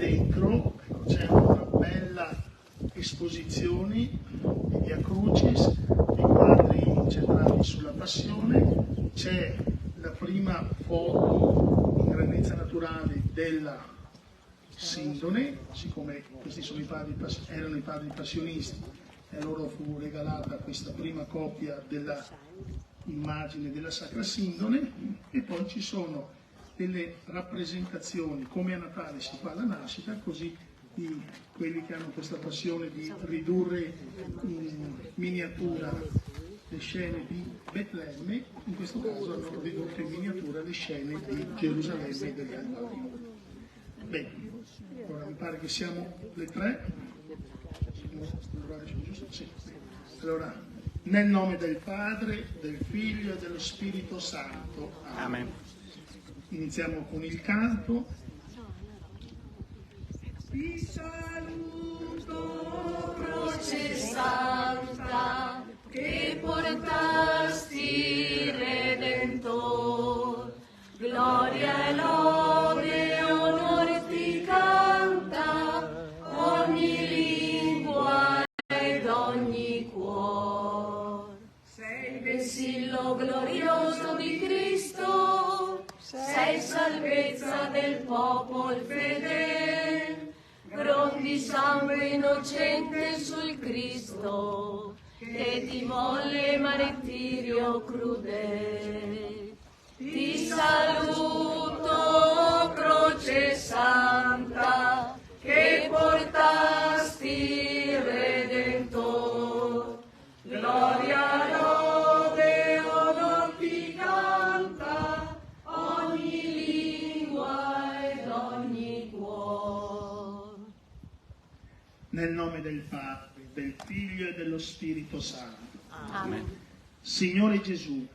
dentro c'è una bella esposizione di Via Crucis, dei quadri centrali sulla Passione, c'è la prima foto in grandezza naturale della Sindone, siccome questi sono erano i padri passionisti e a loro fu regalata questa prima copia dell'immagine della Sacra Sindone, e poi ci sono delle rappresentazioni, come a Natale si fa la nascita, così di quelli che hanno questa passione di ridurre in miniatura le scene di Betlemme, in questo caso hanno ridotto in miniatura le scene di Gerusalemme e del Calvario. Bene, allora mi pare che siamo le tre. Sì. Allora, nel nome del Padre, del Figlio e dello Spirito Santo. Amen. Iniziamo con il canto. Ti saluto, croce santa, che portasti Redentor. Gloria e lode, onore ti canta, ogni lingua ed ogni cuor. Sei il vessillo glorioso di Cristo, sei salvezza del popolo fedele, grondi sangue innocente sul Cristo, che ti volle martirio crudele. Ti saluto, croce santa, che portasti Redentor. Gloria, lode, onor ti canta, ogni lingua ed ogni cuore. Nel nome del Padre, del Figlio e dello Spirito Santo. Amen. Signore Gesù,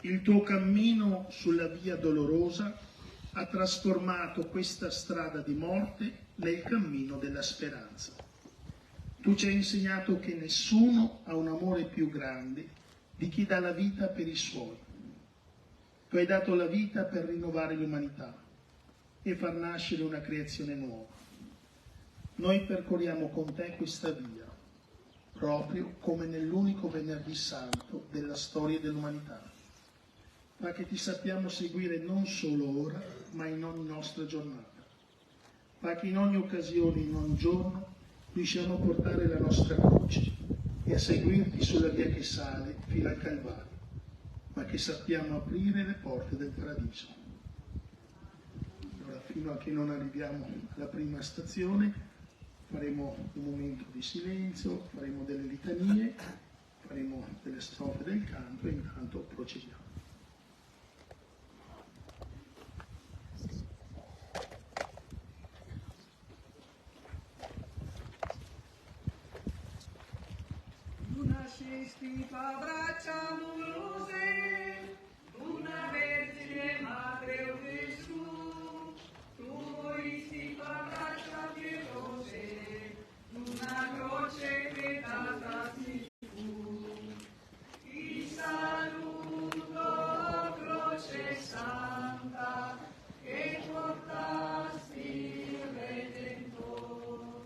il tuo cammino sulla via dolorosa ha trasformato questa strada di morte nel cammino della speranza. Tu ci hai insegnato che nessuno ha un amore più grande di chi dà la vita per i suoi. Tu hai dato la vita per rinnovare l'umanità e far nascere una creazione nuova. Noi percorriamo con te questa via, proprio come nell'unico venerdì santo della storia dell'umanità. Ma che ti sappiamo seguire non solo ora, ma in ogni nostra giornata. Ma che in ogni occasione, in ogni giorno, riusciamo a portare la nostra croce e a seguirti sulla via che sale fino al Calvario, ma che sappiamo aprire le porte del paradiso. Allora, fino a che non arriviamo alla prima stazione, faremo un momento di silenzio, faremo delle litanie, faremo delle strofe del canto e intanto procediamo. Nascesti fra braccia amorose, una vergine madre o Gesù, tu moristi fra braccia pietose, una croce pedata fu. Ti saluto, croce santa, che portasti Redentor.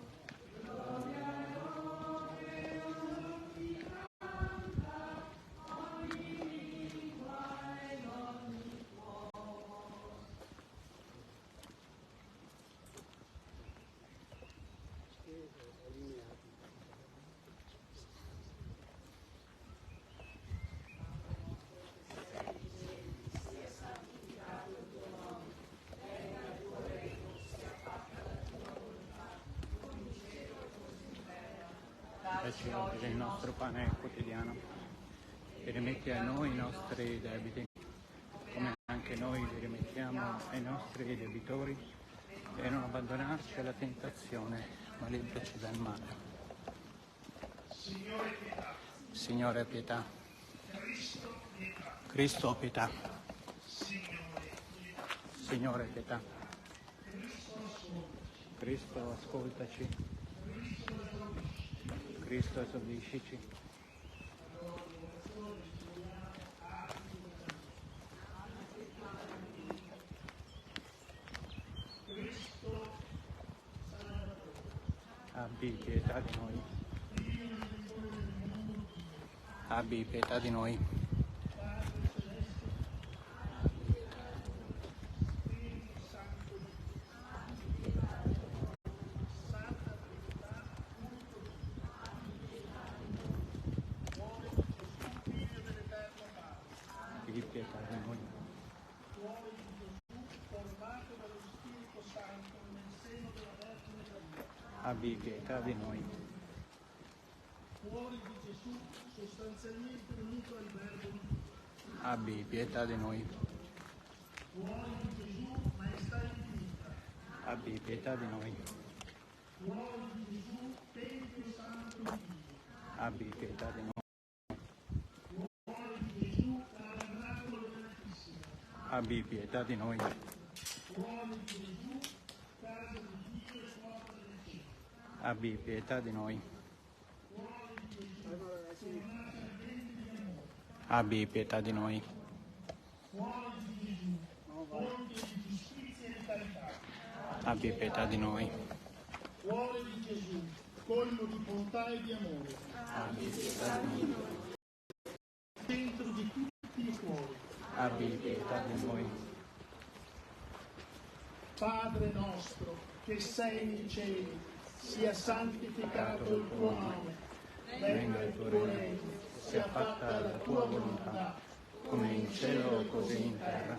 Gloria e lode, onor ti canta, ogni lingua ed ogni cuore. Dacci oggi il nostro pane quotidiano e rimetti a noi i nostri debiti, come anche noi li rimettiamo ai nostri debitori, e non abbandonarci alla tentazione, ma liberaci dal male. Signore, pietà. Cristo, pietà. Signore, pietà. Cristo, ascoltaci. Cristo, esaudiscici. Abbi pietà di noi. Abbi pietà di noi. Abbi pietà di noi. Abbi pietà di noi. Cuore di Gesù, sostanzialmente unito al Verbo. Abbi pietà di noi. Cuore di Gesù, maestà infinita. Abbi pietà di noi. Cuore di Gesù, Tempio Santo di Dio. Abbi pietà di noi. Cuore di Gesù, Tabernacolo dell'Altissimo. Abbi pietà di noi. Cuore di Gesù, casa di Dio e porta del cielo. Abbi pietà di noi. Abbi pietà di noi. Cuore di Gesù, fonte di giustizia e di carità. Abbi pietà di noi. Cuore di Gesù, colmo di bontà e di amore. Abbi pietà di noi. Centro di tutti i cuori. Abbi pietà di noi. Padre nostro, che sei nei cieli, sia santificato il tuo nome. Venga il tuo regno, sia fatta la tua volontà, come in cielo così in terra.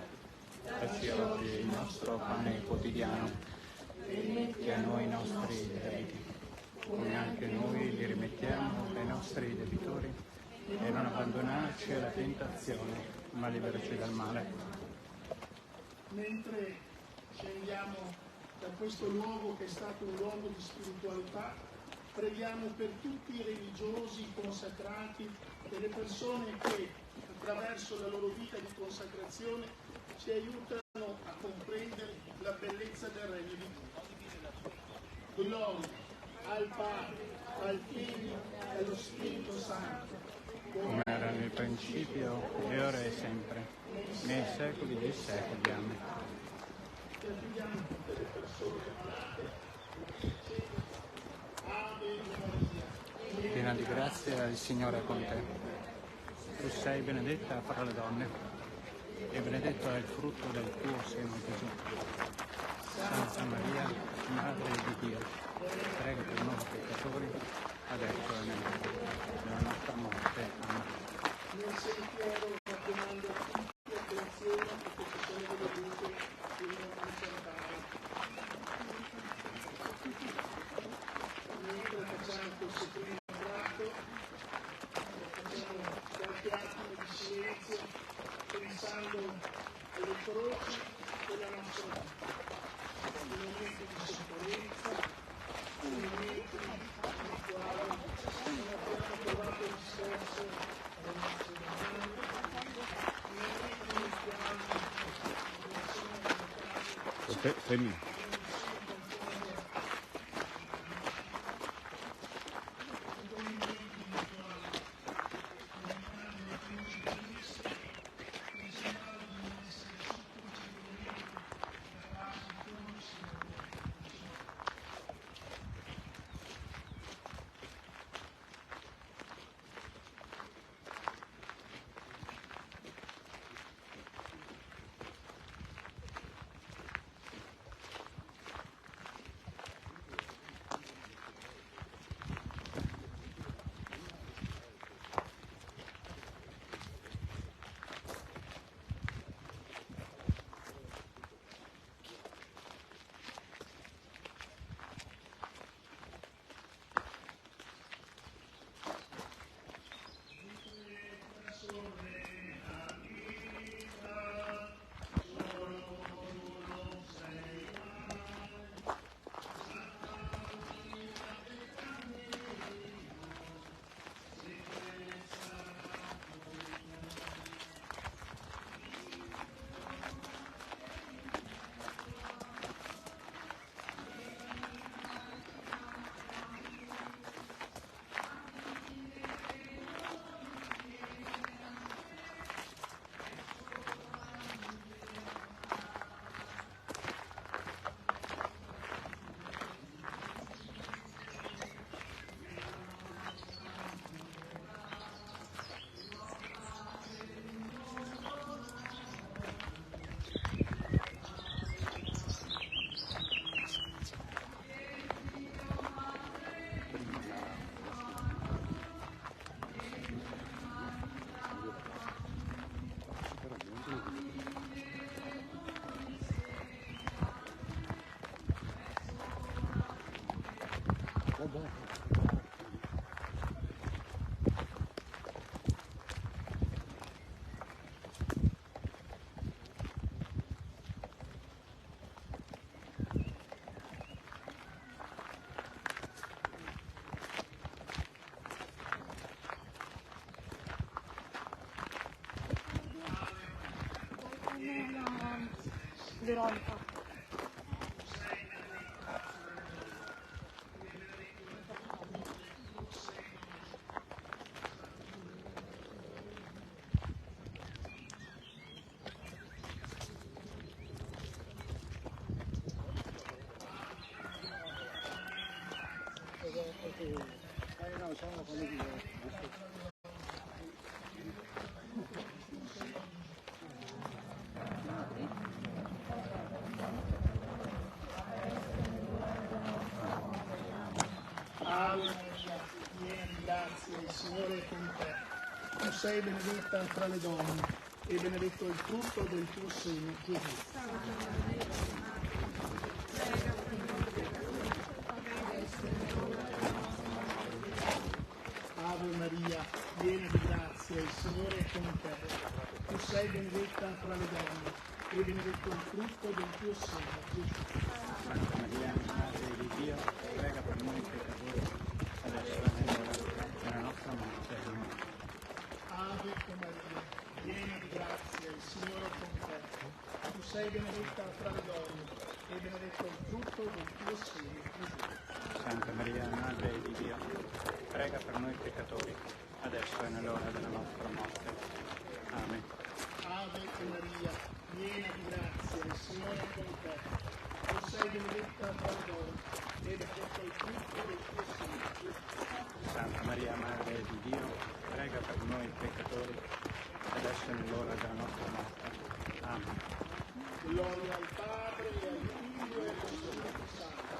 Dacci oggi il nostro pane quotidiano e rimetti a noi i nostri debiti, come anche noi li rimettiamo ai nostri debitori, e non abbandonarci alla tentazione, ma liberaci dal male. Mentre scendiamo da questo luogo che è stato un luogo di spiritualità, preghiamo per tutti i religiosi, i consacrati e le persone che attraverso la loro vita di consacrazione ci aiutano a comprendere la bellezza del Regno di Dio. Gloria al Padre, al Figlio e allo Spirito Santo, Come era nel principio, e ora e sempre, nei secoli dei secoli. Amen. che affidiamo tutte le persone malate, Ave Maria. Piena di grazia, il Signore è con te. Tu sei benedetta fra le donne, e benedetto è il frutto del tuo seno, Gesù. Santa Maria, Madre di Dio, prega per noi peccatori, adesso e nell'ora della nostra morte. Amen. Nel sentiero raccomando a tutti attenzione perché ci sono delle luci che non risentano. Mentre facciamo questo primo tratto, facciamo qualche attimo di silenzio pensando alle croci della nostra vita, i momenti di sofferenza, i momenti nei quali non abbiamo trovato risposte alle nostre domande, i momenti nei quali non siamo diventati Veronica. Ave Maria, piena di grazia, il Signore è con te. Tu sei benedetta fra le donne e benedetto il frutto del tuo seno, Gesù. Ave Maria, piena di grazia, il Signore è con te. Tu sei benedetta fra le donne e benedetto il frutto del tuo seno, Gesù. Santa Maria, Madre di Dio, prega per noi peccatori, adesso è nell'ora della nostra morte. Amen. Ave Maria, piena di grazia, il Signore è con te. Tu sei benedetta fra le donne e benedetto il frutto del tuo seno, Gesù. Santa Maria, Madre di Dio, prega per noi peccatori, adesso è nell'ora della nostra morte. Amen. Ave Maria, piena di grazia, il Signore è con te. Tu sei benedetta fra le donne e benedetto il frutto del tuo seno, Gesù. Santa Maria, Madre di Dio, prega per noi peccatori, adesso è nell'ora della nostra morte. Amen. Gloria al Padre, e al Figlio e allo Spirito Santo.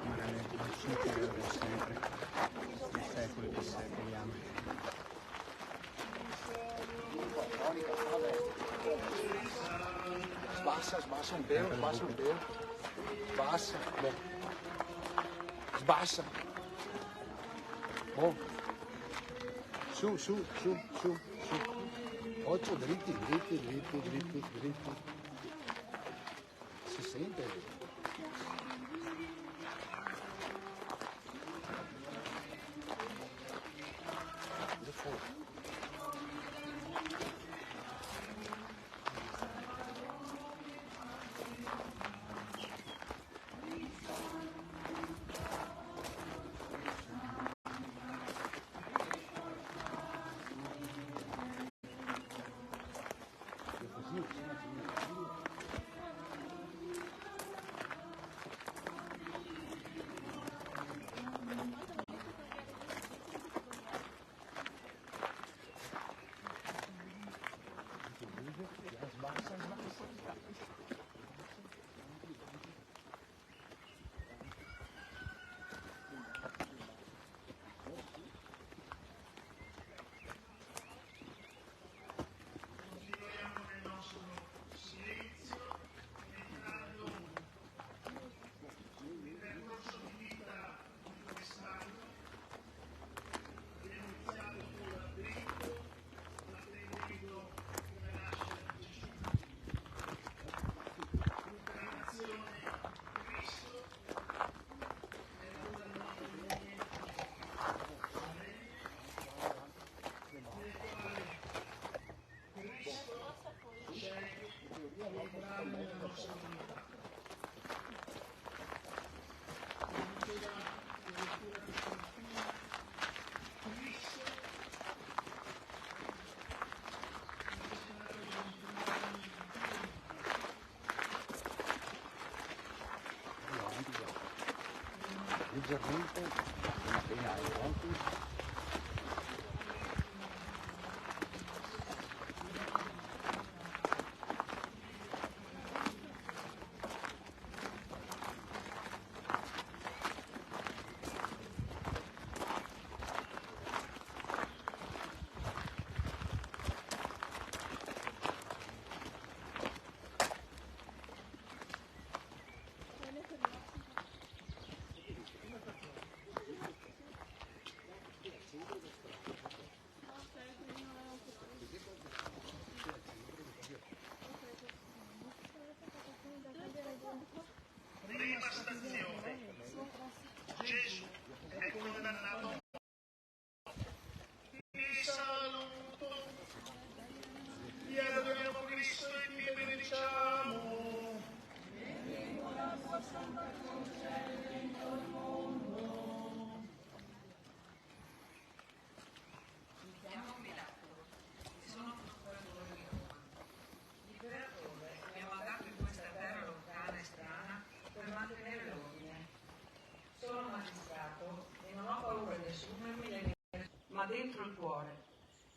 Ma nel principio e ora e sempre, nei secoli dei secoli. Amen. Sbassa un pelo, Sbassa, bom. Sbassa. Bom. Su. Occhio, dritti. Si sente? Leggermente, appena ai conti. dentro il cuore.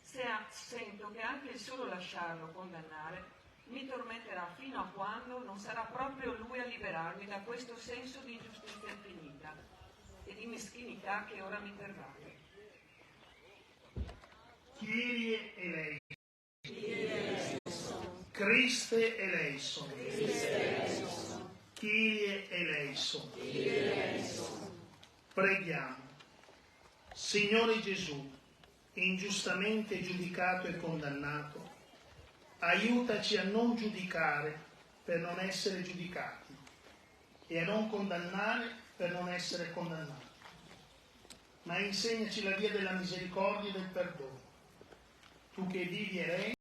Sento che anche il solo lasciarlo condannare mi tormenterà fino a quando non sarà proprio lui a liberarmi da questo senso di ingiustizia infinita e di meschinità che ora mi pervade. Kyrie eleison. Christe eleison. Kyrie eleison. Preghiamo. Signore Gesù, ingiustamente giudicato e condannato, aiutaci a non giudicare per non essere giudicati e a non condannare per non essere condannati, ma insegnaci la via della misericordia e del perdono. Tu che vivi e regni,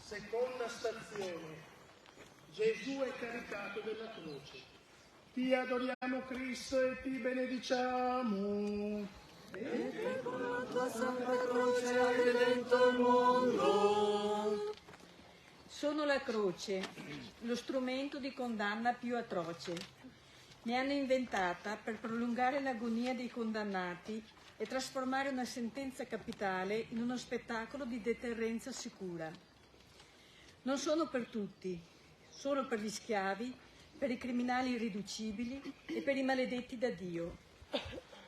seconda stazione. Gesù è caricato della croce. Ti adoriamo Cristo e ti benediciamo. Perché con la tua santa croce hai redento il mondo. Sono la croce, lo strumento di condanna più atroce. Mi hanno inventata per prolungare l'agonia dei condannati e trasformare una sentenza capitale in uno spettacolo di deterrenza sicura. Non sono per tutti, solo per gli schiavi, per i criminali irriducibili e per i maledetti da Dio.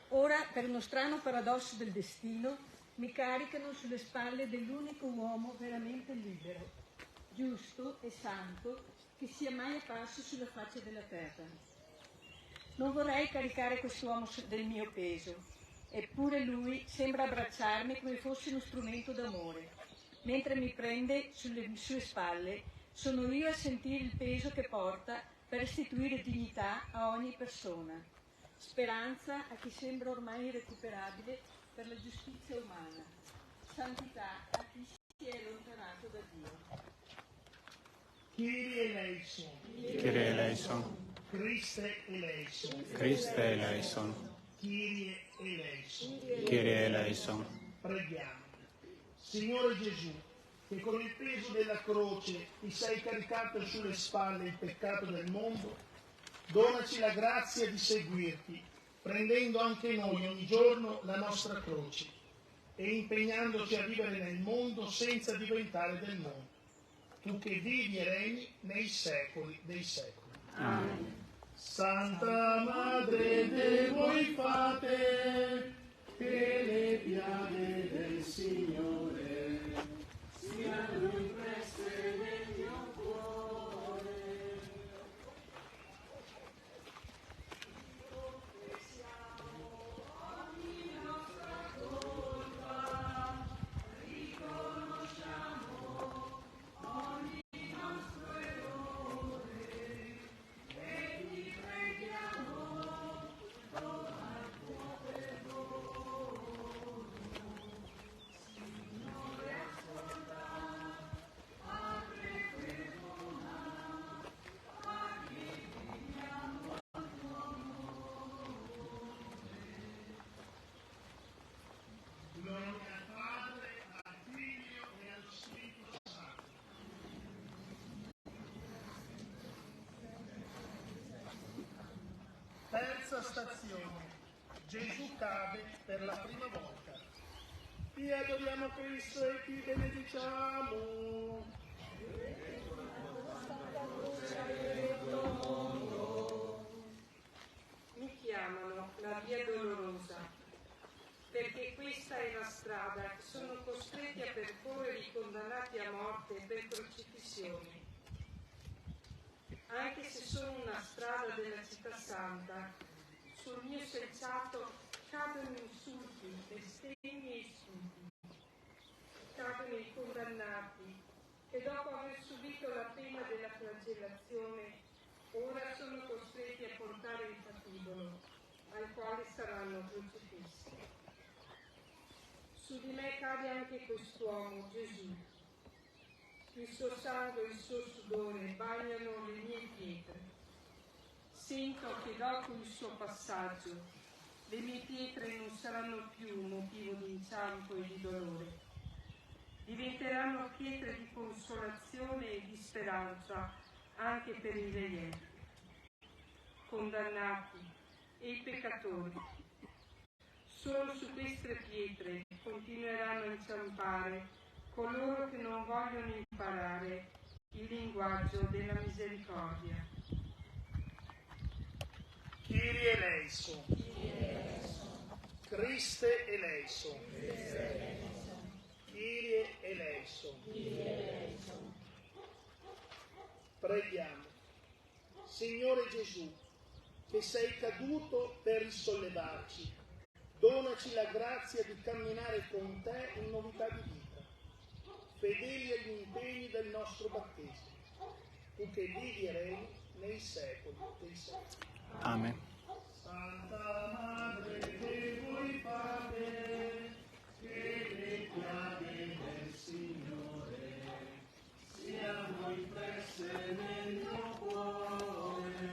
Ora, per uno strano paradosso del destino, mi caricano sulle spalle dell'unico uomo veramente libero, giusto e santo che sia mai apparso sulla faccia della terra. Non vorrei caricare quest'uomo del mio peso, eppure lui sembra abbracciarmi come fosse uno strumento d'amore. Mentre mi prende sulle sue spalle, sono io a sentire il peso che porta per restituire dignità a ogni persona, speranza a chi sembra ormai irrecuperabile per la giustizia umana, santità a chi si è allontanato da Dio. Kyrie eleison. Kyrie eleison. Christe eleison. Christe eleison. Kyrie eleison. Kyrie eleison. Preghiamo. Signore Gesù, che con il peso della croce ti sei caricato sulle spalle il peccato del mondo, donaci la grazia di seguirti, prendendo anche noi ogni giorno la nostra croce e impegnandoci a vivere nel mondo senza diventare del mondo. Tu che vivi e regni nei secoli dei secoli. Amen. Santa Madre de voi fate, che le piaghe del Signore siano impresse nel mio cuore. Ogni nostra colpa riconosciamo, ogni nostro errore e ti preghiamo, dona il tuo perdono. Signore ascolta, Padre perdona, arriviamo al tuo nome. Gloria al Padre, al Figlio e allo Spirito Santo. Terza stazione. Gesù cade per la prima volta. Ti adoriamo Cristo e ti benediciamo. Mi chiamano la via dolorosa, perché questa è la strada che sono costretti a percorrere i condannati a morte per crocifissione. Anche se sono una strada della città santa, sul mio selciato cadono insulti, bestemmi e insulti. Cadono i condannati e dopo aver subito saranno crocifissi. Su di me cade anche quest'uomo, Gesù. Il suo sangue e il suo sudore bagnano le mie pietre. Sento che dopo il suo passaggio le mie pietre non saranno più motivo di inciampo e di dolore. Diventeranno pietre di consolazione e di speranza anche per i veglienti, condannati e i peccatori. Solo su queste pietre continueranno a inciampare coloro che non vogliono imparare il linguaggio della misericordia. Kyrie eleison, Christe eleison, Kyrie eleison. Preghiamo. Signore Gesù, che sei caduto per risollevarci, donaci la grazia di camminare con te in novità di vita, fedeli agli impegni del nostro battesimo, tu che vivi e regni nei secoli dei secoli. Amen. Santa Madre che voi fate, che le chiavi del Signore siano impresse nel mio cuore.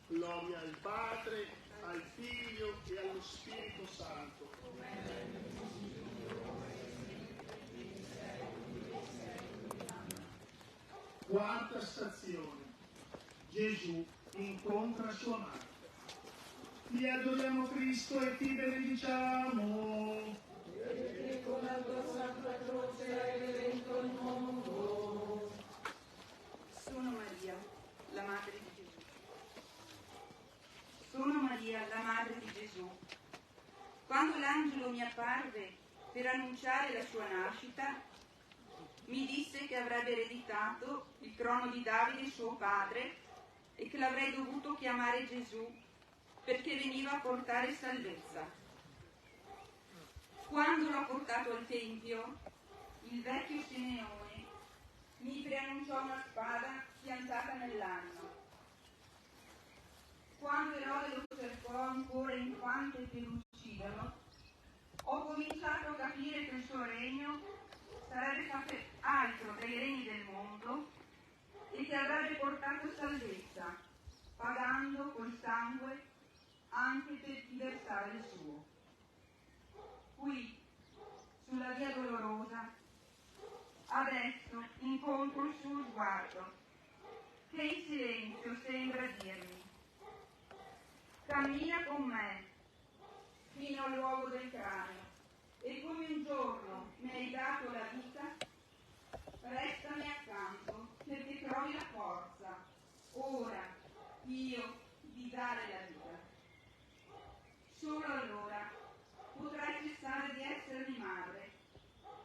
Gloria al Padre, al Figlio e allo Spirito Santo. Quarta stazione. Gesù incontra sua madre. Ti adoriamo Cristo e ti benediciamo. Perché con la tua santa croce hai redento il mondo. Sono Maria, la madre di Gesù. Sono Maria, la madre di Gesù. Quando l'angelo mi apparve per annunciare la sua nascita, mi disse che avrebbe ereditato il trono di Davide suo padre e che l'avrei dovuto chiamare Gesù perché veniva a portare salvezza. Quando l'ho portato al Tempio, il vecchio Simeone mi preannunciò una spada piantata nell'anno. Quando Erode lo cercò ancora infante per ucciderlo, ho cominciato a capire che il suo regno sarebbe stato altro dai regni del mondo e che avrebbe portato salvezza, pagando col sangue anche per chi versava il suo. Qui, sulla via dolorosa, adesso incontro il suo sguardo, che in silenzio sembra dirmi: cammina con me fino al luogo del cranio e come un giorno mi hai dato la vita, restami accanto perché trovi la forza, ora, io, di dare la vita. Solo allora potrai cessare di essermi madre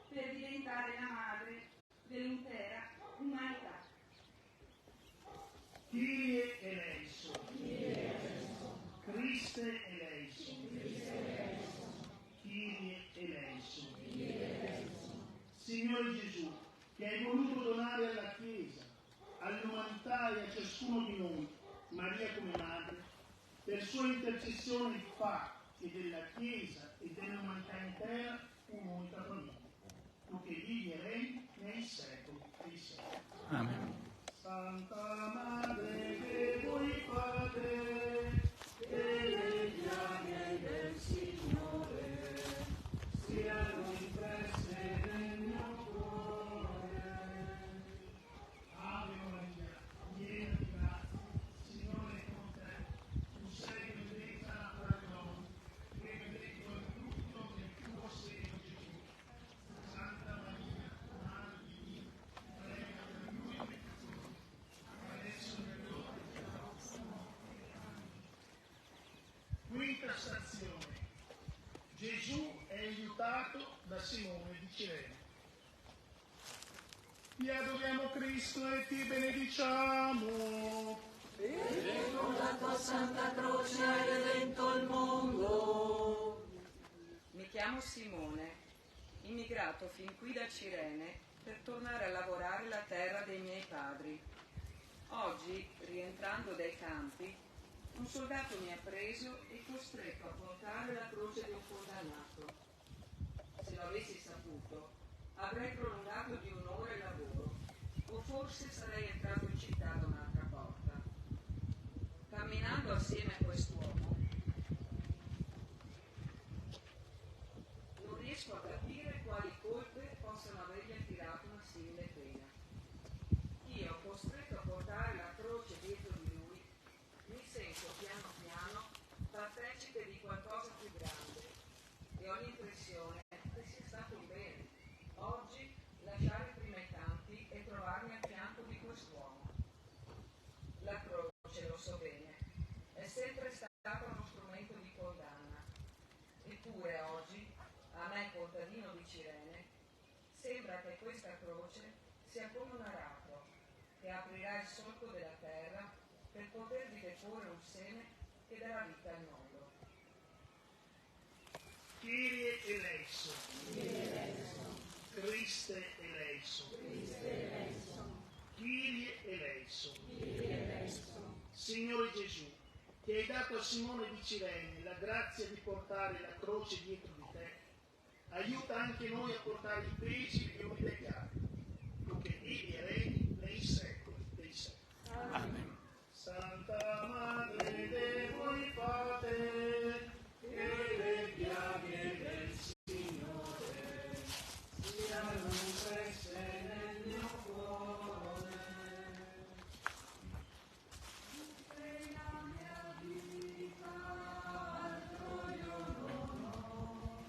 per diventare la madre dell'intera umanità. Kyrie eleison, Christe eleison, Kyrie eleison. Signore Gesù, che hai voluto donare alla Chiesa, all'umanità e a ciascuno di noi Maria come madre, per sua intercessione fa che della Chiesa e dell'umanità intera un'unica famiglia, tu che vivi e regni nei secoli dei secoli. Amen. Santa Madre che voi fate, e le chiavi del Signore siano impresse nel mio cuore. Ave Maria, piena di grazia, Signore è con te. Tu sei benedetta tra le donne, e benedetto il frutto del tuo seno, Gesù. Santa Maria, Madre di Dio, prega per noi peccatori, adesso è l'ora della nostra morte. Amen. Quinta stazione. Gesù è aiutato da Simone di Cirene. Ti adoriamo Cristo e ti benediciamo. Perché con la tua santa croce hai redento il mondo. Mi chiamo Simone, immigrato fin qui da Cirene per tornare a lavorare la terra dei miei padri. Oggi, rientrando dai campi, Un soldato mi ha preso e costretto a portare la croce di un condannato. Se lo avessi saputo, avrei prolungato di un'ora il lavoro, o forse sarei entrato in città da un'altra porta. Camminando assieme a quest'uomo, non riesco a capire quali colpe possano avergli attirato una simile pena. Io, costretto a portare la croce dietro di lui, mi sento piano piano partecipe di qualcosa più grande e ho l'impressione che sia stato un bene oggi lasciare i primetanti e trovarmi a fianco di quest'uomo. La croce, lo so bene, è sempre stata uno strumento di condanna. Eppure oggi, a me contadino di Cirene, sembra che questa croce sia come un aratro che aprirà il solco della terra per potervi deporre un seme che darà vita al mondo. Kyrie eleison, Christe eleison, Kyrie eleison. Signore Gesù, che hai dato a Simone di Cirene la grazia di portare la croce dietro di te, aiuta anche noi a portare i pesi e i legati, tu che vivi e regni nei secoli dei secoli. Amen. Santa Madre de voi fate, che le piaghe del Signore siano impresse nel mio cuore. Sei la mia vita, altro io non ho.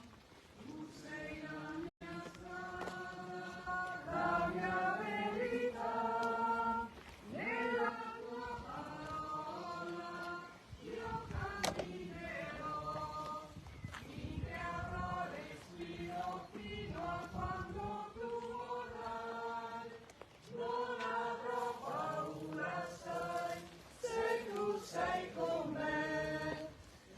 Tu sei la mia strada, la mia verità. Nella tua parola io camminerò, finché avrò respiro fino a quando tu vorrai. Non avrò paura, sai, se tu sei con me.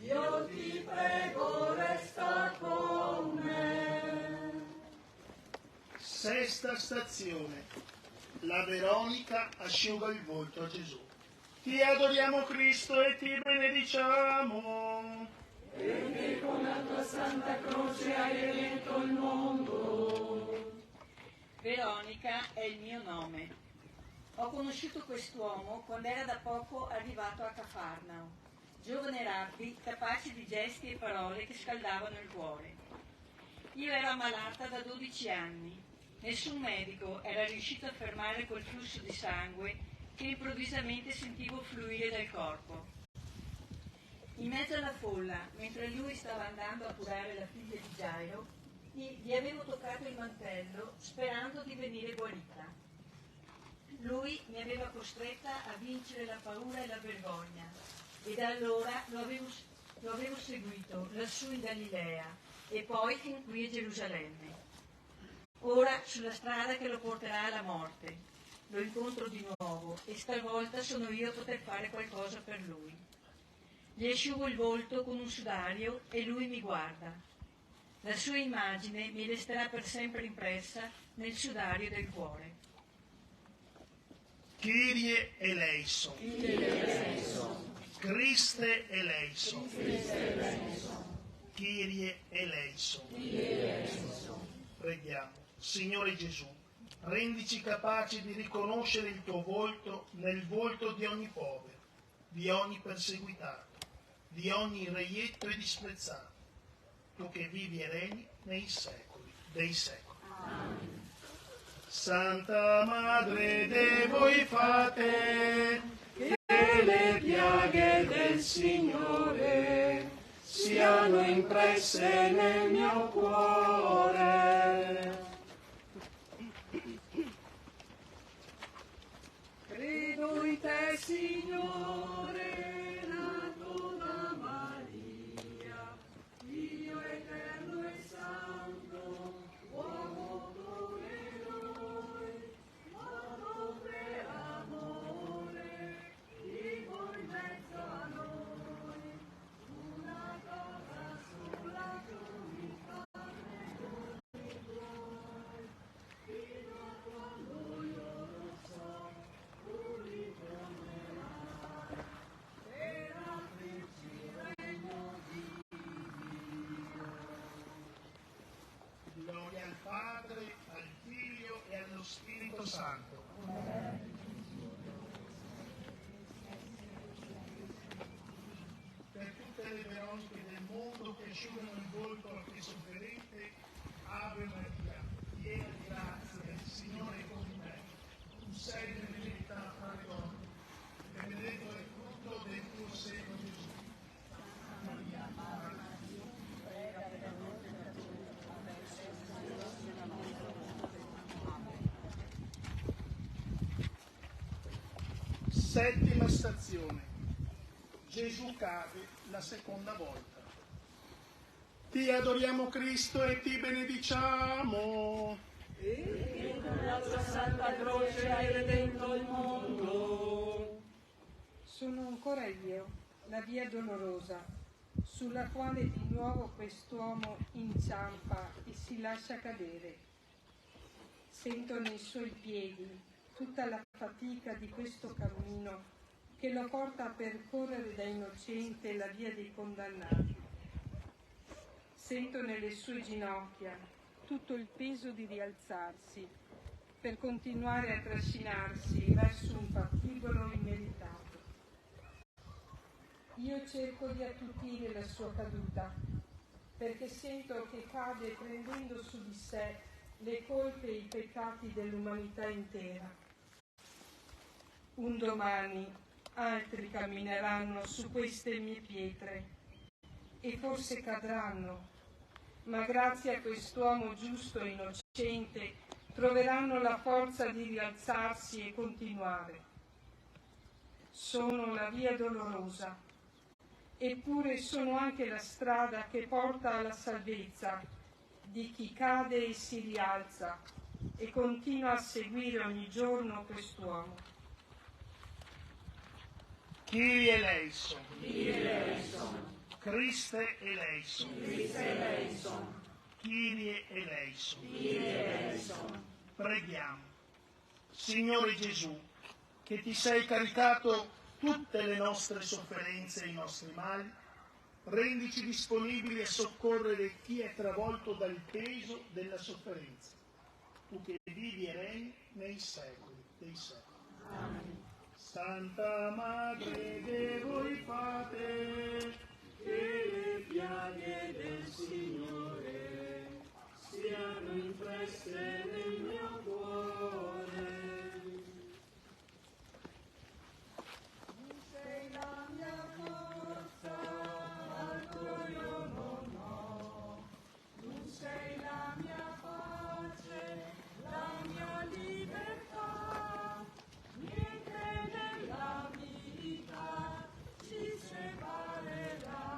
Io ti prego, resta con me. Sesta stazione. La Veronica asciuga il volto a Gesù. Ti adoriamo Cristo e ti benediciamo. Perché con la tua santa croce hai redento il mondo. Veronica è il mio nome. Ho conosciuto quest'uomo quando era da poco arrivato a Cafarnao, giovane rabbi capace di gesti e parole che scaldavano il cuore. Io ero ammalata da 12 anni. Nessun medico era riuscito a fermare quel flusso di sangue che improvvisamente sentivo fluire dal corpo. In mezzo alla folla, mentre lui stava andando a curare la figlia di Gairo, gli avevo toccato il mantello sperando di venire guarita. Lui mi aveva costretta a vincere la paura e la vergogna e da allora lo avevo seguito lassù in Galilea e poi fin qui a Gerusalemme. Ora sulla strada che lo porterà alla morte. Lo incontro di nuovo e stavolta sono io a poter fare qualcosa per lui. Gli asciugo il volto con un sudario e lui mi guarda. La sua immagine mi resterà per sempre impressa nel sudario del cuore. Kyrie eleison, Christe eleison, Kyrie eleison. Preghiamo. Signore Gesù, rendici capaci di riconoscere il tuo volto nel volto di ogni povero, di ogni perseguitato, di ogni reietto e disprezzato, tu che vivi e regni nei secoli dei secoli. Amen. Santa Madre de voi fate, che le piaghe del Signore siano impresse nel mio cuore. Credo in te, Signore, nato da Maria, Figlio eterno e santo, uomo come noi, morto per amore, vivo in mezzo a noi, una cosa sola tu mi fai dello Spirito Santo. Per tutte le Veroniche del mondo che asciugano il volto a chi sofferente, Ave Maria, piena di grazia, il Signore è con te. Tu sei benedetta fra le donne, e benedetto è il frutto del tuo seno, Gesù. Maria, Madre di Dio, prega per noi peccatori, adesso e nell'ora della nostra morte. Amen. Settima stazione. Gesù cade la seconda volta. Ti adoriamo Cristo e ti benediciamo. E con la tua santa croce hai redento il mondo. Sono ancora io, la via dolorosa, sulla quale di nuovo quest'uomo inciampa e si lascia cadere. Sento nei suoi piedi tutta la fatica di questo cammino che lo porta a percorrere da innocente la via dei condannati. Sento nelle sue ginocchia tutto il peso di rialzarsi per continuare a trascinarsi verso un patibolo immeritato. Io cerco di attutire la sua caduta, perché sento che cade prendendo su di sé le colpe e i peccati dell'umanità intera. Un domani altri cammineranno su queste mie pietre e forse cadranno, ma grazie a quest'uomo giusto e innocente troveranno la forza di rialzarsi e continuare. Sono la via dolorosa, eppure sono anche la strada che porta alla salvezza di chi cade e si rialza e continua a seguire ogni giorno quest'uomo. Kyrie eleison. Christe eleison. Kyrie eleison. Preghiamo. Signore Gesù, che ti sei caricato tutte le nostre sofferenze e i nostri mali, rendici disponibili a soccorrere chi è travolto dal peso della sofferenza. Tu che vivi e regni nei secoli dei secoli. Amen. Santa Madre de voi fate, che le piaghe del Signore siano impresse nel mio cuore. Tu sei la mia forza, altro io non ho. Tu sei la mia pace, la mia libertà. Niente nella vita ci separerà.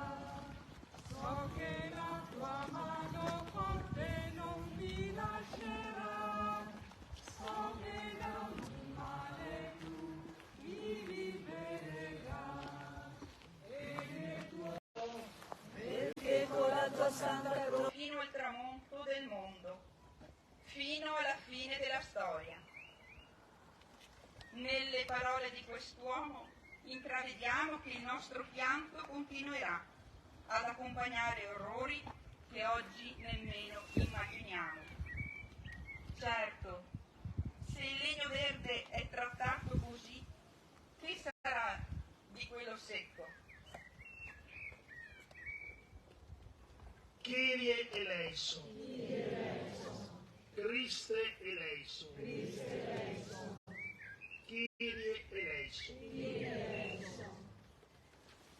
So che la tua mano forte non mi lascerà. So che da ogni male tu mi libererai. Perché con la tua santa croce fino al tramonto del mondo, fino alla fine della storia. Nelle parole di quest'uomo intravediamo che il nostro pianto continuerà ad accompagnare orrori che oggi nemmeno immaginiamo. Certo, se il legno verde è trattato così, che sarà di quello secco? Kyrie eleison. Christe eleison. Kyrie eleison.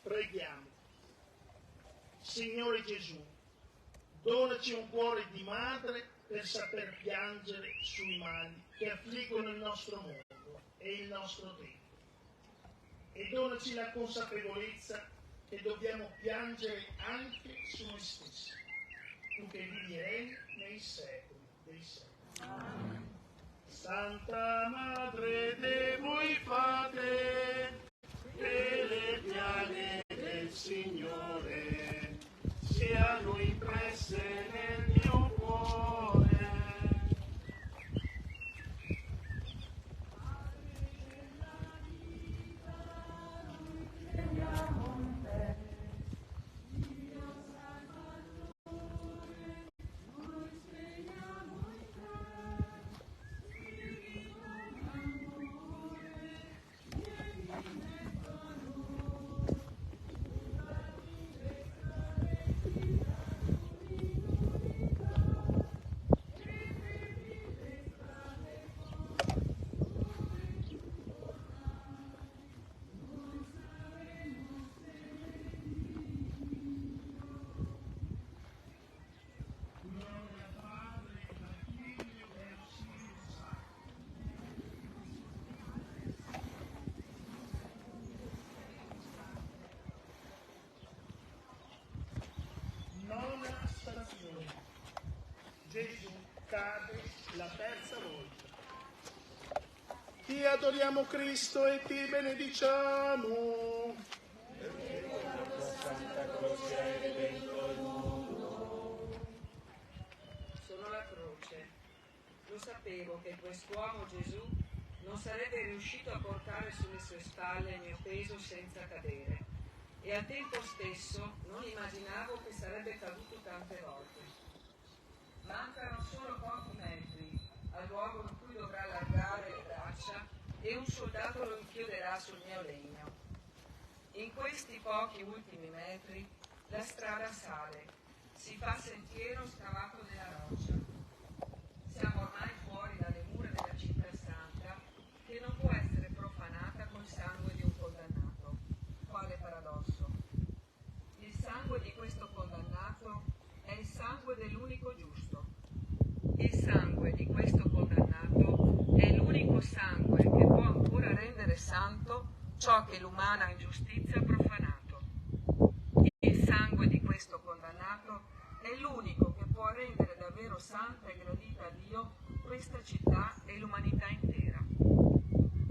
Preghiamo. Signore Gesù, donaci un cuore di madre per saper piangere sui mali che affliggono il nostro mondo e il nostro tempo. E donaci la consapevolezza che dobbiamo piangere anche su noi stessi. Tu che vivi e regni nei secoli dei secoli. Amen. Santa Madre de voi fate, che le piaghe del Signore siano impresse nel mio cuore. cade la terza volta. Ti adoriamo Cristo e ti benediciamo. Santa Croce hai redento il mondo. Sono la croce. Lo sapevo che quest'uomo Gesù non sarebbe riuscito a portare sulle sue spalle il mio peso senza cadere. E al tempo stesso non immaginavo che sarebbe caduto tante volte. Mancano solo pochi metri al luogo in cui dovrà allargare le braccia e un soldato lo inchioderà sul mio legno. In questi pochi ultimi metri la strada sale, si fa sentiero scavato nella roccia. Siamo ormai fuori dalle mura della città santa che non può essere profanata col sangue di un condannato. Quale paradosso! Il sangue di questo condannato è il sangue dell'unico giusto. Il sangue di questo condannato è l'unico sangue che può ancora rendere santo ciò che l'umana ingiustizia ha profanato. Il sangue di questo condannato è l'unico che può rendere davvero santa e gradita a Dio questa città e l'umanità intera.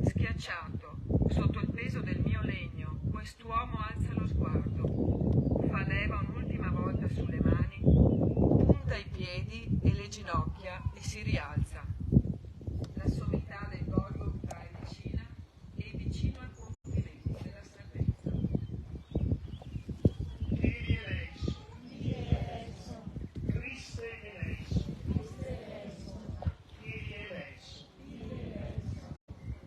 Schiacciato sotto il peso del mio legno, quest'uomo alza lo sguardo, fa leva un'ultima volta sulle mani, punta i piedi e le ginocchia e si rialza. La sommità del Golgota è vicina e vicino al compimento della salvezza. Kyrie eleison, Christe eleison, Kyrie eleison.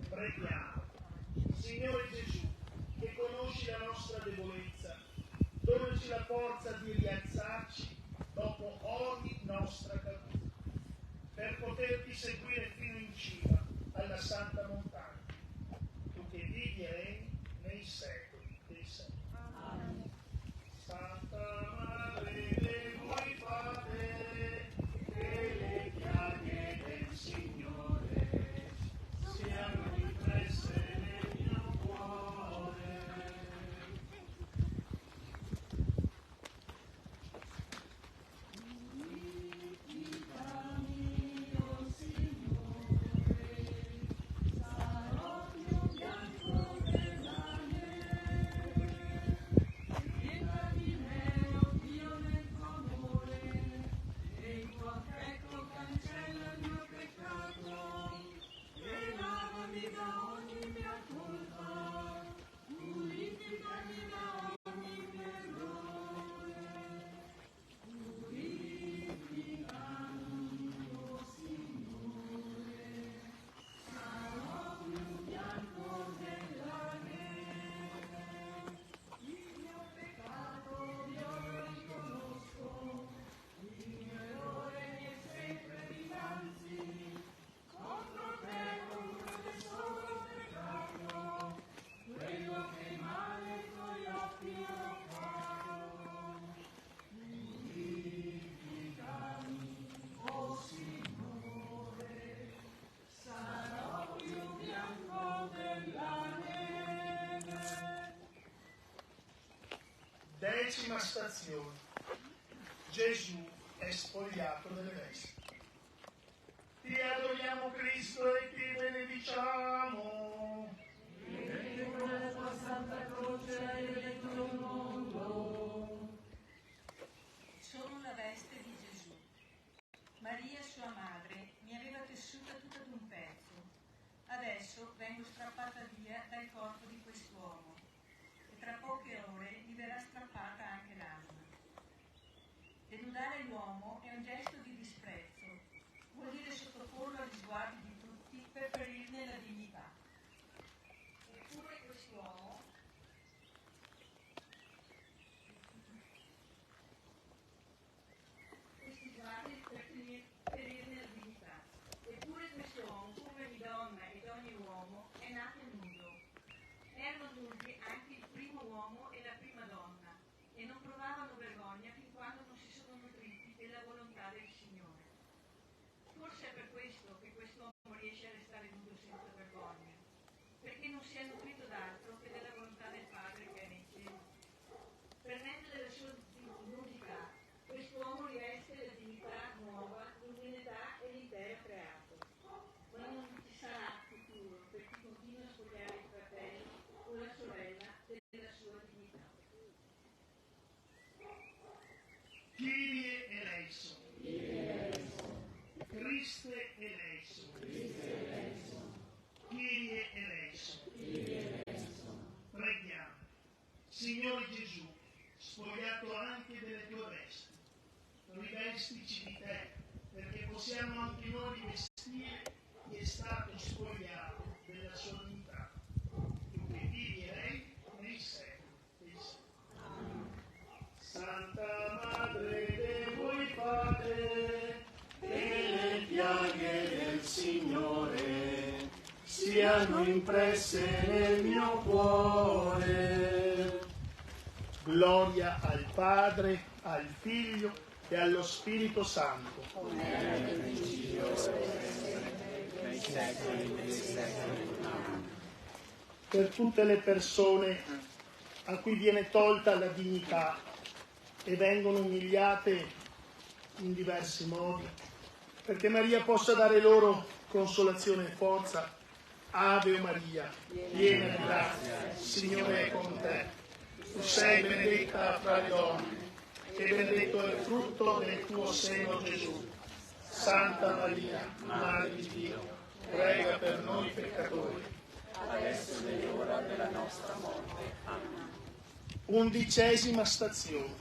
Preghiamo. Signore Gesù, che conosci la nostra debolezza, donaci la forza di rialzarci dopo ogni nostra caduta, per poterti seguire fino in cima alla Santa Montagna, tu che vivi e regni nei secoli dei secoli. Amen. Santa Madre de voi Padre, che le piaghe del Signore siano impresse nel mio cuore. Decima stazione. Gesù è spogliato delle vesti. Ti adoriamo Cristo e ti benediciamo. E con la tua Santa Croce hai redento il mondo. Sono la veste di Gesù. Maria, sua madre, mi aveva tessuta tutta d'un pezzo. Adesso vengo strappata via dal corpo di quest'uomo. Tra poche ore gli verrà strappata anche l'anima. Denudare l'uomo è un gesto di disprezzo, vuol dire sottoporlo agli sguardi di tutti per ferirne la dignità. Eppure quest'uomo come ogni donna ed ogni uomo, è nato nudo. Erano nudi anche il primo uomo e la prima donna, e non provavano vergogna fin quando non si sono nutriti della volontà del Signore. Forse è per questo che quest'uomo riesce a restare nudo senza vergogna, perché non si è nutrito d'altro che della volontà del Padre che è nei cieli. Per mezzo della sua nudità, quest'uomo riveste la dignità nuova, l'umiltà e possiamo anche noi rivestire chi è stato spogliato della sua dignità. Tu che vivi e regni nei secoli dei secoli. Santa Madre de voi fate, che le piaghe del Signore siano impresse nel mio cuore. Gloria al Padre, al Figlio e allo Spirito Santo. Per tutte le persone a cui viene tolta la dignità e vengono umiliate in diversi modi, perché Maria possa dare loro consolazione e forza. Ave Maria, piena di grazia, il Signore è con te. Tu sei benedetta fra le donne, e benedetto è il frutto del tuo seno, Gesù. Santa Maria, Madre di Dio, prega per noi peccatori, adesso è l'ora della nostra morte. Amen. 11ª stazione.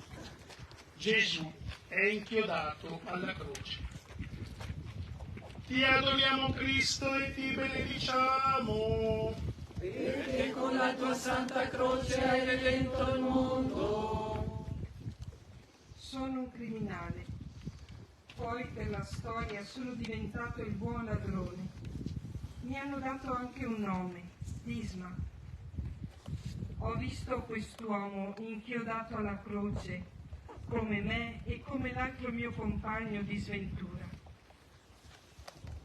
Gesù è inchiodato alla croce. Ti adoriamo, Cristo, e ti benediciamo, perché con la tua santa croce hai redento il mondo. Sono un criminale, poi per la storia sono diventato il buon ladrone. Mi hanno dato anche un nome, Disma. Ho visto quest'uomo inchiodato alla croce, come me e come l'altro mio compagno di sventura.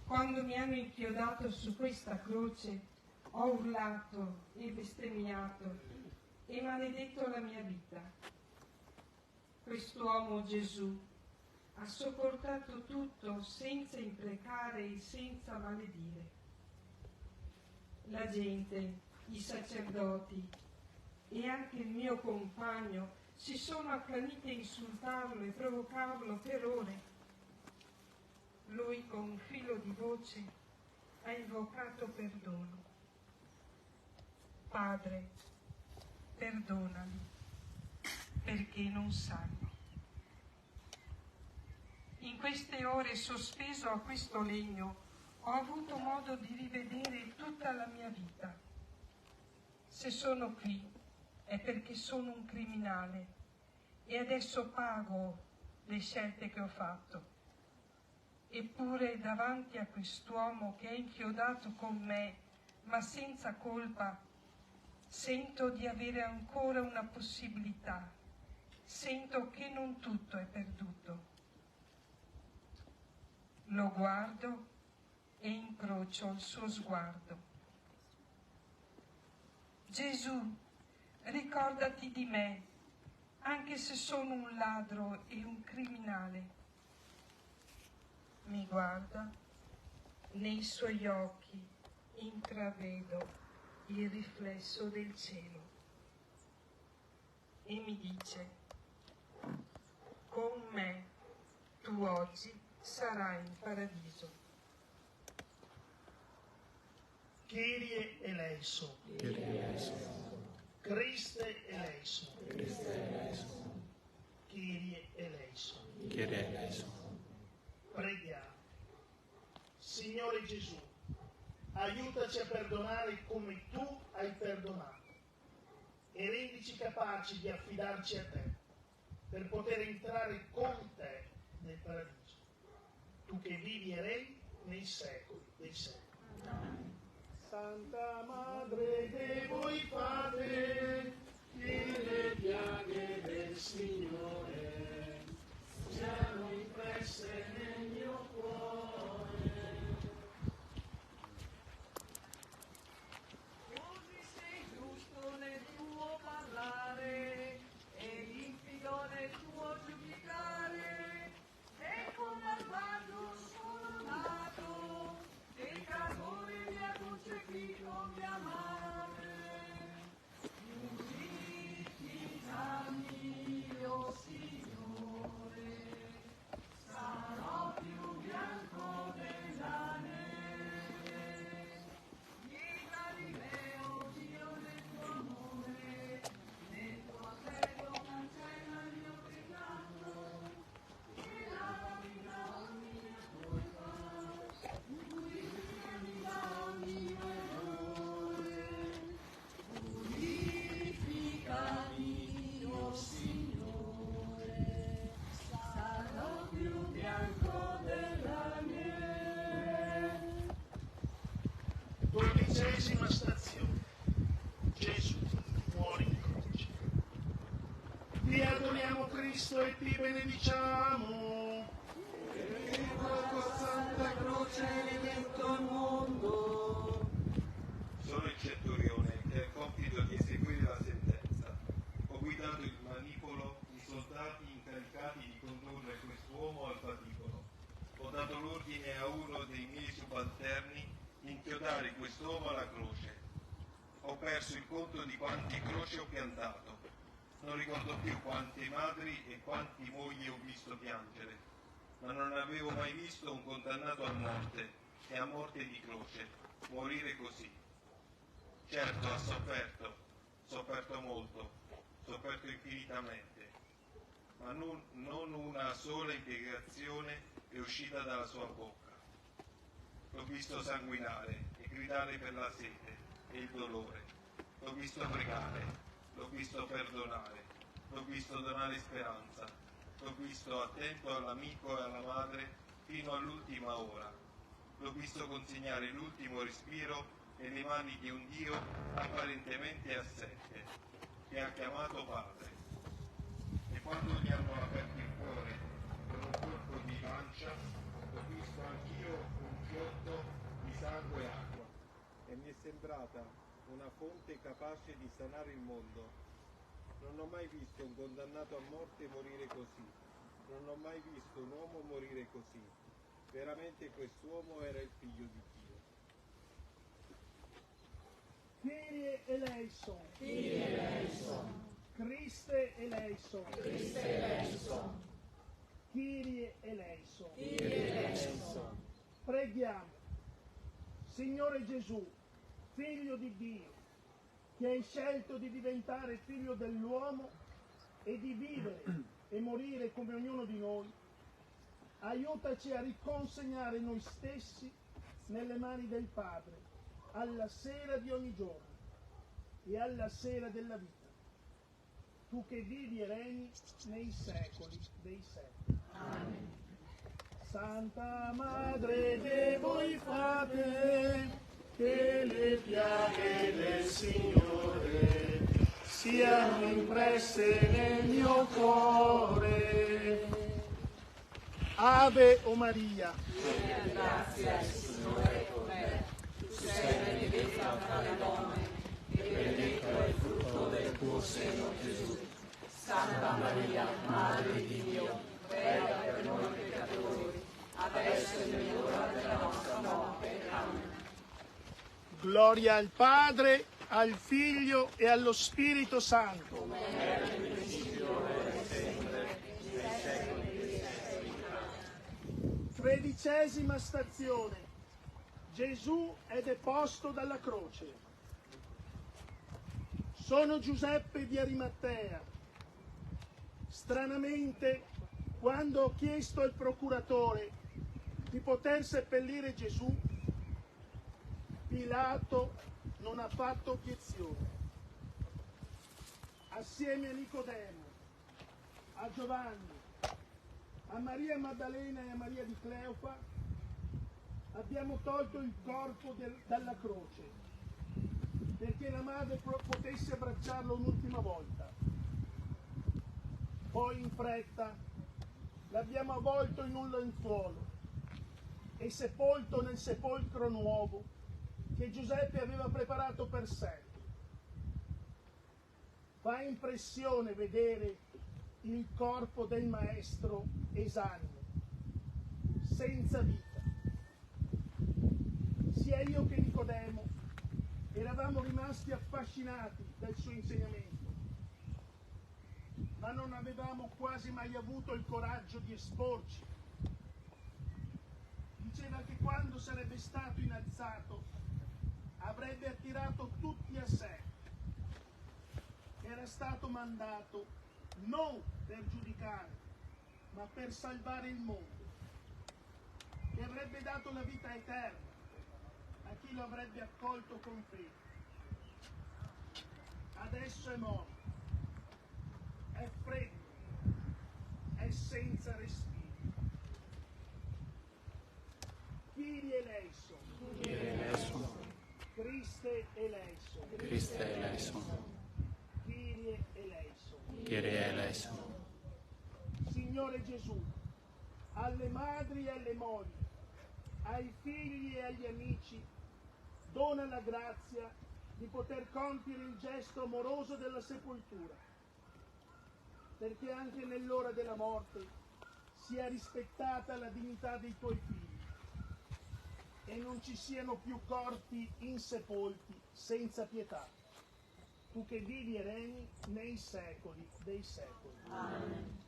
Quando mi hanno inchiodato su questa croce, ho urlato e bestemmiato e maledetto la mia vita. Quest'uomo Gesù ha sopportato tutto senza imprecare e senza maledire. La gente, i sacerdoti e anche il mio compagno si sono accaniti a insultarlo e provocarlo per ore. Lui con un filo di voce ha invocato perdono. Padre, perdonali, perché non sanno. In queste ore sospeso a questo legno ho avuto modo di rivedere tutta la mia vita. Se sono qui è perché sono un criminale e adesso pago le scelte che ho fatto. Eppure davanti a quest'uomo che è inchiodato con me, ma senza colpa, sento di avere ancora una possibilità. Sento che non tutto è perduto. Lo guardo e incrocio il suo sguardo. Gesù, ricordati di me, anche se sono un ladro e un criminale. Mi guarda, nei suoi occhi intravedo il riflesso del cielo e mi dice: con me tu oggi sarai in paradiso. Kyrie eleison, Christe eleison, Kyrie eleison. Preghiamo. Signore Gesù, aiutaci a perdonare come tu hai perdonato e rendici capaci di affidarci a te per poter entrare con te nel paradiso. Tu che vivi e regni nei secoli dei secoli. Santa Madre de voi fate, che le piaghe del Signore siano impresse nel mio cuore. Così sei giusto nel tuo parlare e limpido nel tuo giudicare, e con malvagio sono nato, peccatore mi ha concepito mia madre. Giustificami, mio Signore, sarò 13ª stazione. Gesù muore in croce. Ti adoriamo Cristo e ti benediciamo. Santa Croce redento il mondo. Sono il centurione che ha il compito di eseguire la sentenza. Ho guidato il manipolo di soldati incaricati di condurre quest'uomo al patibolo. Ho dato l'ordine a uno dei miei subalterni di inchiodare quest'uomo alla croce. Ho perso il conto di quanti croci ho piantato. Non ricordo più quante madri e quanti mogli ho visto piangere, ma non avevo mai visto un condannato a morte e a morte di croce morire così. Certo, ha sofferto molto, sofferto infinitamente, ma non una sola impiegazione è uscita dalla sua bocca. L'ho visto sanguinare e gridare per la sete e il dolore. L'ho visto pregare, l'ho visto perdonare, l'ho visto donare speranza, l'ho visto attento all'amico e alla madre fino all'ultima ora. L'ho visto consegnare l'ultimo respiro nelle mani di un Dio apparentemente assente, che ha chiamato Padre. E quando gli hanno aperto il cuore con un colpo di lancia, ho visto anch'io un fiotto di sangue e acqua, e mi è sembrata una fonte capace di sanare il mondo. Non ho mai visto un condannato a morte morire così. Non ho mai visto un uomo morire così. Veramente quest'uomo era il figlio di Dio. Kyrie eleison. Kyrie eleison. Christe eleison. Christe eleison. Kyrie eleison. Kyrie eleison. Preghiamo. Signore Gesù, Figlio di Dio, che hai scelto di diventare figlio dell'uomo e di vivere e morire come ognuno di noi, aiutaci a riconsegnare noi stessi nelle mani del Padre alla sera di ogni giorno e alla sera della vita. Tu che vivi e regni nei secoli dei secoli. Amen. Santa Madre de voi fate, che le piaghe del Signore siano impresse nel mio cuore. Ave o Maria. Grazia, il Signore è con te. Tu sei benedetta tra le donne, e benedetto è il frutto del tuo seno, Gesù. Santa Maria, Madre di Dio, prega per noi peccatori, adesso e nell'ora della nostra morte. Amen. Gloria al Padre, al Figlio e allo Spirito Santo. Tredicesima stazione. Gesù è deposto dalla croce. Sono Giuseppe di Arimatea. Stranamente, quando ho chiesto al procuratore di poter seppellire Gesù, Pilato non ha fatto obiezione. Assieme a Nicodemo, a Giovanni, a Maria Maddalena e a Maria di Cleofa abbiamo tolto il corpo dalla croce perché la madre potesse abbracciarlo un'ultima volta. Poi in fretta l'abbiamo avvolto in un lenzuolo e sepolto nel sepolcro nuovo che Giuseppe aveva preparato per sé. Fa impressione vedere il corpo del maestro esanime, senza vita. Sia io che Nicodemo eravamo rimasti affascinati dal suo insegnamento, ma non avevamo quasi mai avuto il coraggio di esporci. Diceva che quando sarebbe stato innalzato avrebbe attirato tutti a sé. Era stato mandato non per giudicare, ma per salvare il mondo, e avrebbe dato la vita eterna a chi lo avrebbe accolto con fede. Adesso è morto, è freddo, è senza respiro. Kyrie eleison. Christe eleison, Christe eleison, Kyrie eleison. Kyrie eleison. Signore Gesù, alle madri e alle mogli, ai figli e agli amici, dona la grazia di poter compiere il gesto amoroso della sepoltura, perché anche nell'ora della morte sia rispettata la dignità dei tuoi figli e non ci siano più corpi insepolti senza pietà. Tu che vivi e regni nei secoli dei secoli. Amen.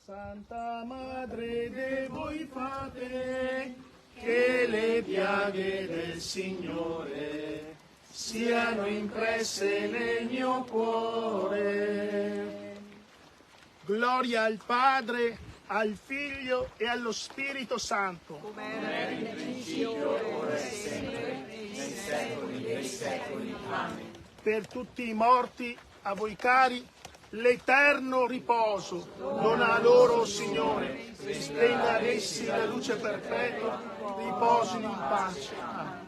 Santa Madre de voi fate che le piaghe del Signore siano impresse nel mio cuore. Gloria al Padre, al Figlio e allo Spirito Santo. Come era in principio, ora e sempre, nei secoli dei secoli. Amen. Per tutti i morti, a voi cari, l'eterno riposo dona loro, Signore, splenda ad essi la luce perpetua, riposino in pace. Amen.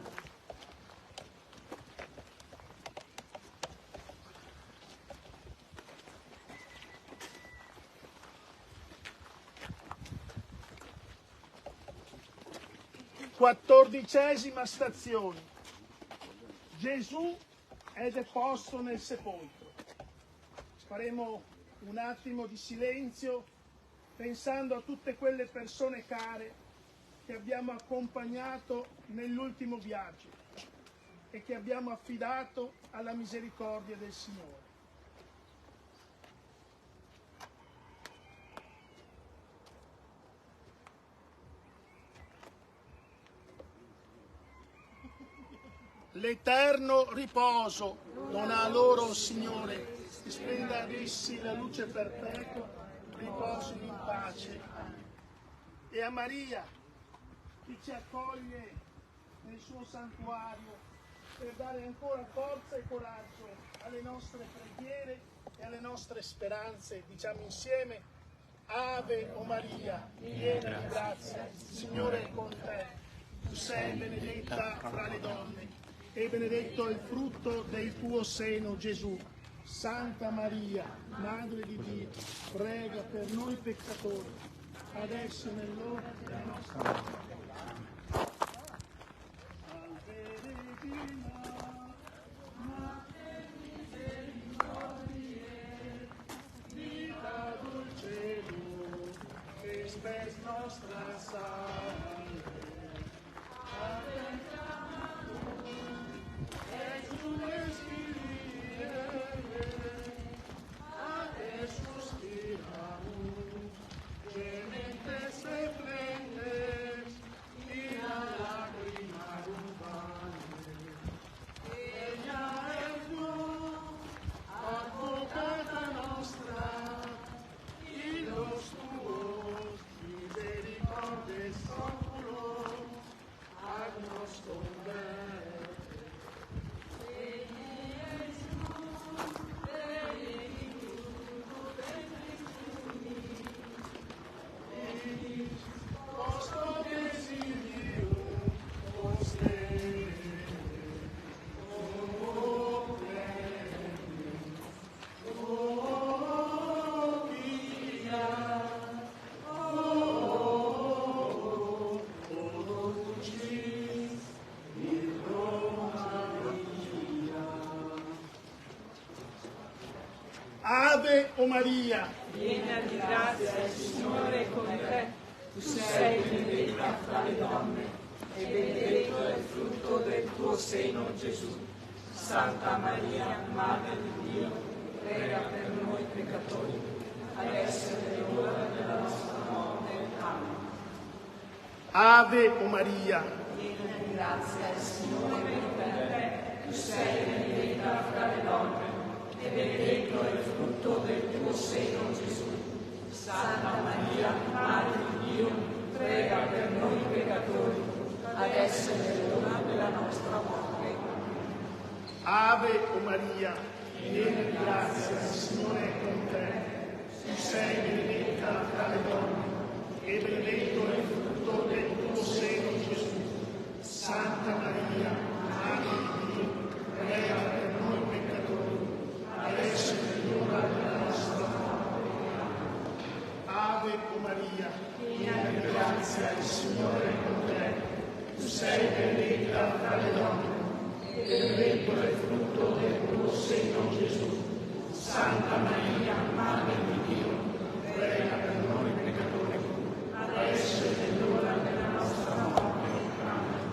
Quattordicesima stazione. Gesù è deposto nel sepolcro. Faremo un attimo di silenzio pensando a tutte quelle persone care che abbiamo accompagnato nell'ultimo viaggio e che abbiamo affidato alla misericordia del Signore. L'eterno riposo dona loro, Signore, splenda ad essi la luce perpetua, riposino in pace. E a Maria, che ci accoglie nel suo santuario per dare ancora forza e coraggio alle nostre preghiere e alle nostre speranze, diciamo insieme: Ave o Maria, piena di grazia, il Signore è con te. Tu sei benedetta fra le donne e benedetto è il frutto del tuo seno, Gesù. Santa Maria, Madre di Dio, prega per noi peccatori, adesso e nell'ora della nostra morte. Salve Regina, Mater misericordiae, vita dulcedo, che spes nostra salve. Ave o Maria, piena di grazia, il Signore è con te. Tu sei benedetta fra le donne e benedetto è il frutto del tuo seno, Gesù. Santa Maria, Madre di Dio, prega per noi peccatori, adesso è l'ora della nostra morte. Amen. Ave o Maria, Piena di grazia, il Signore è con te. Tu sei benedetta fra le donne e benedetto è il frutto del tuo seno, Gesù. Santa Maria, Madre di Dio, prega per noi peccatori, adesso è l'ora della nostra morte. Ave o Maria, piena di grazia, il Signore è con te. Tu sei benedetta fra le donne e benedetto è il frutto del tuo seno, Gesù. Santa Maria, Madre di Dio, Signore è con te. Tu sei benedetta fra le donne, e benedetto è il frutto del tuo seno, Gesù. Santa Maria, Madre di Dio, prega per noi peccatori, adesso e nell'ora della nostra morte. Amen.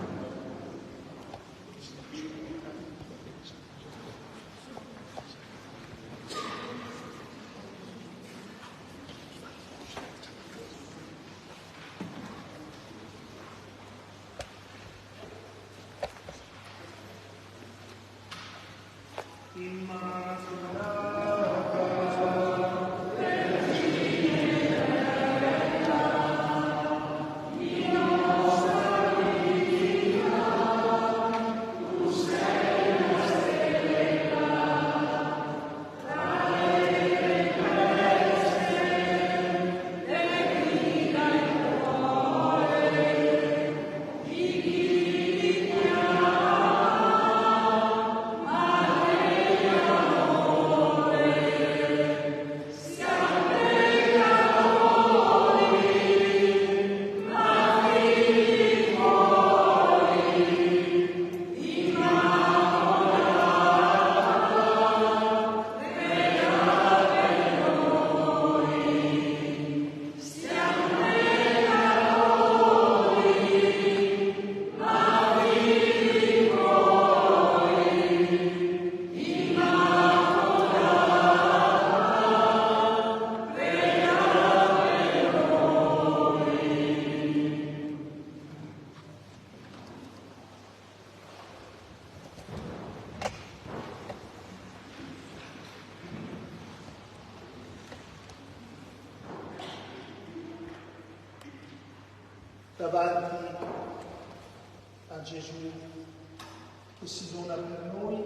Davanti a Gesù che si dona per noi,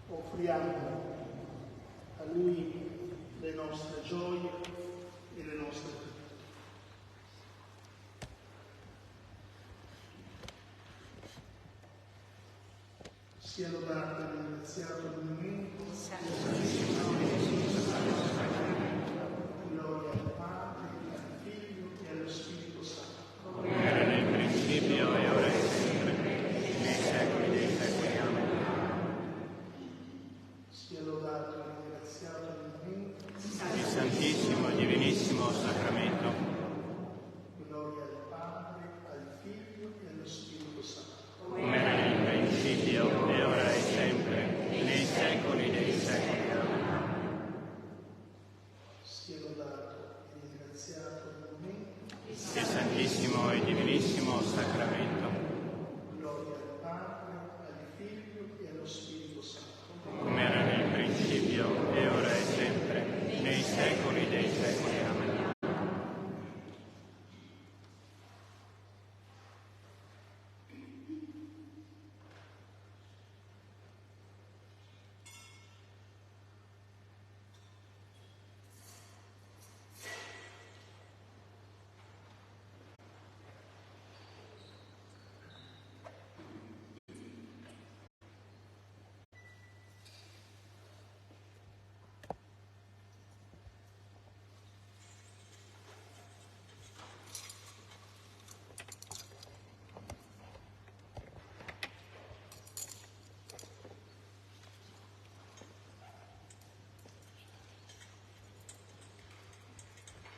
offriamo a Lui le nostre gioie e le nostre vite. Sia lodato e ringraziato il momento. Gloria al Padre, al Figlio e allo Spirito Santo. Come era nel principio e ora e sempre, nei secoli dei secoli. Amen. Sia lodato e ringraziato il momento. Il Santissimo e Divinissimo Sacramento. Gloria al Padre, al Figlio e allo Spirito Santo. Come era nel principio e ora e sempre, nei secoli dei secoli. Amen. Sia lodato e ringraziato il momento. Il Santissimo e Divinissimo Sacramento. Gloria al Padre, al Figlio e allo Spirito Santo. Come era nel principio e ora e sempre, nei secoli dei secoli. Amen.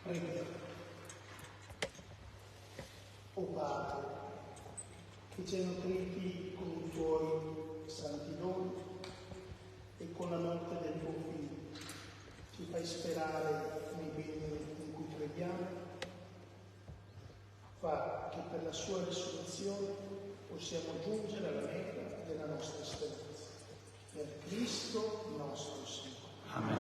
Preghiamo. O Padre, che ci hai nutriti con i tuoi santi doni e con la morte del tuo Figlio, ci fai sperare nei beni in cui crediamo, fa che per la sua risurrezione possiamo giungere alla meta della nostra speranza. Per Cristo nostro Signore. Amen.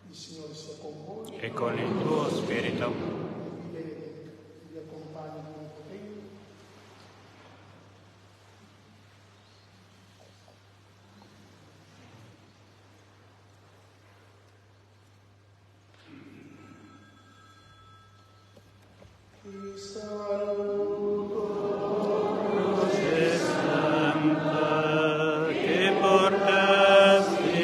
Il Signore sia con voi. E con il tuo spirito. Vi benedica, vi accompagni con il Figlio. Vi saluto. Croce santa che portasti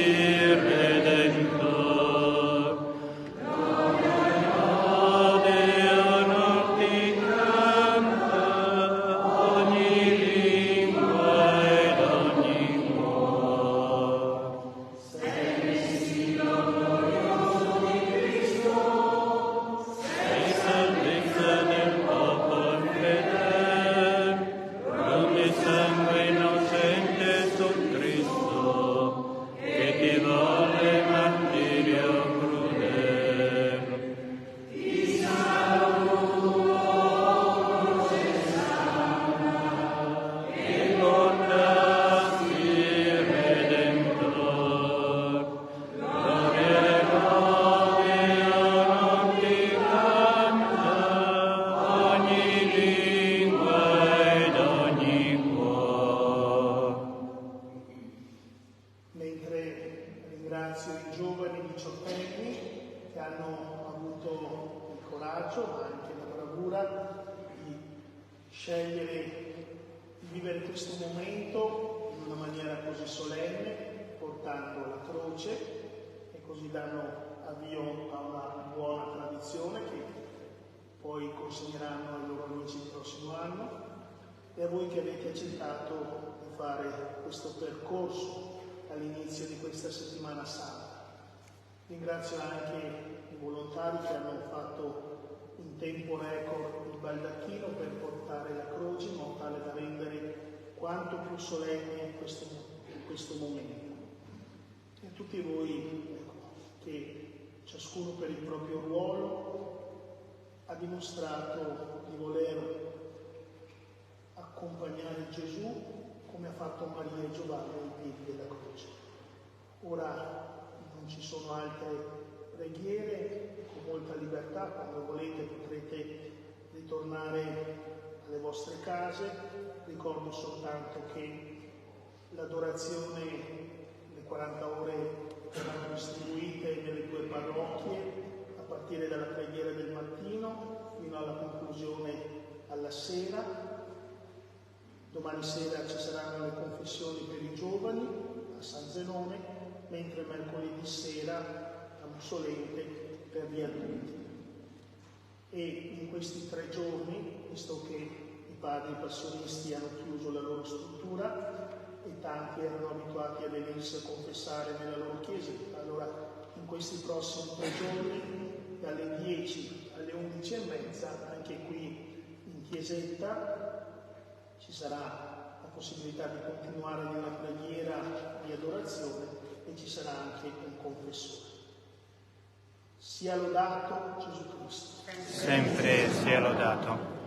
Ringrazio i giovani diciottenni che hanno avuto il coraggio, ma anche la bravura di scegliere di vivere questo momento in una maniera così solenne, portando la croce, e così danno avvio a una buona tradizione che poi consegneranno ai loro amici il prossimo anno, e a voi che avete accettato di fare questo percorso all'inizio di questa settimana santa. Ringrazio anche i volontari che hanno fatto in tempo record il baldacchino per portare la croce in modo tale da rendere quanto più solenne questo momento. E a tutti voi che ciascuno per il proprio ruolo ha dimostrato di voler accompagnare Gesù come ha fatto Maria e Giovanni ai piedi della croce. Ora non ci sono altre preghiere, con molta libertà, quando volete potrete ritornare alle vostre case. Ricordo soltanto che l'adorazione, le 40 ore saranno distribuite nelle 2 parrocchie, a partire dalla preghiera del mattino fino alla conclusione alla sera. Domani sera ci saranno le confessioni per i giovani a San Zenone, mentre mercoledì sera a Mussolente per gli adulti. E in questi 3 giorni, visto che i padri passionisti hanno chiuso la loro struttura e tanti erano abituati a venirsi a confessare nella loro chiesa, allora in questi prossimi 3 giorni, dalle 10 alle 11:30, anche qui in chiesetta, ci sarà la possibilità di continuare nella preghiera di adorazione e ci sarà anche un confessore. Sia lodato Gesù Cristo. Sempre sia lodato.